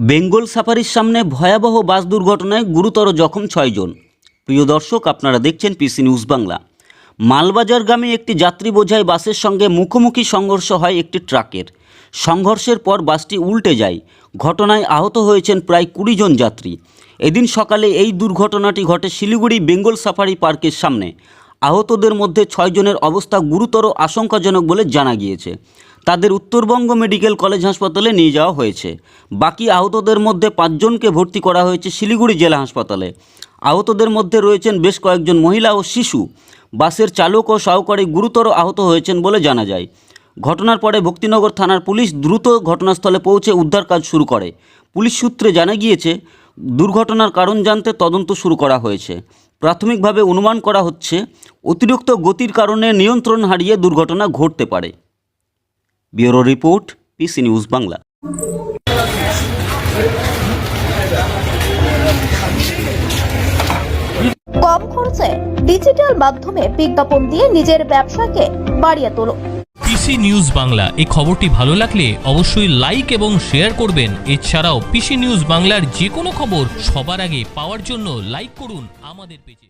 বেঙ্গল সাফারির সামনে ভয়াবহ বাস দুর্ঘটনায় গুরুতর জখম 6 জন। প্রিয় দর্শক, আপনারা দেখছেন পিসি নিউজ বাংলা। মালবাজারগামী একটি যাত্রী বোঝাই বাসের সঙ্গে মুখোমুখি সংঘর্ষ হয় একটি ট্রাকের। সংঘর্ষের পর বাসটি উল্টে যায়। ঘটনায় আহত হয়েছেন প্রায় 20 জন যাত্রী। এদিন সকালে এই দুর্ঘটনাটি ঘটে শিলিগুড়ি বেঙ্গল সাফারি পার্কের সামনে। আহতদের মধ্যে 6 জনের অবস্থা গুরুতর আশঙ্কাজনক বলে জানা গিয়েছে। তাদের উত্তরবঙ্গ মেডিকেল কলেজ হাসপাতালে নিয়ে যাওয়া হয়েছে। বাকি আহতদের মধ্যে 5 জনকে ভর্তি করা হয়েছে শিলিগুড়ি জেলা হাসপাতালে। আহতদের মধ্যে রয়েছেন বেশ কয়েকজন মহিলা ও শিশু। বাসের চালক ও সহকারী গুরুতর আহত হয়েছেন বলে জানা যায়। ঘটনার পরে ভক্তিনগর থানার পুলিশ দ্রুত ঘটনাস্থলে পৌঁছে উদ্ধার কাজ শুরু করে। পুলিশ সূত্রে জানা গিয়েছে, দুর্ঘটনার কারণ জানতে তদন্ত শুরু করা হয়েছে। প্রাথমিকভাবে অনুমান করা হচ্ছে অতিরিক্ত গতির কারণে নিয়ন্ত্রণ হারিয়ে দুর্ঘটনা ঘটতে পারে। Bureau report, PC news Bangla. কম খরচে ডিজিটাল মাধ্যমে বিজ্ঞাপন দিয়ে নিজের ব্যবসাকে বাড়িয়ে তোলো। পিসি নিউজ বাংলা এই খবরটি ভালো লাগলে অবশ্যই লাইক এবং শেয়ার করবেন। এছাড়াও পিসি নিউজ বাংলার যে কোনো খবর সবার আগে পাওয়ার জন্য লাইক করুন আমাদের পেজে।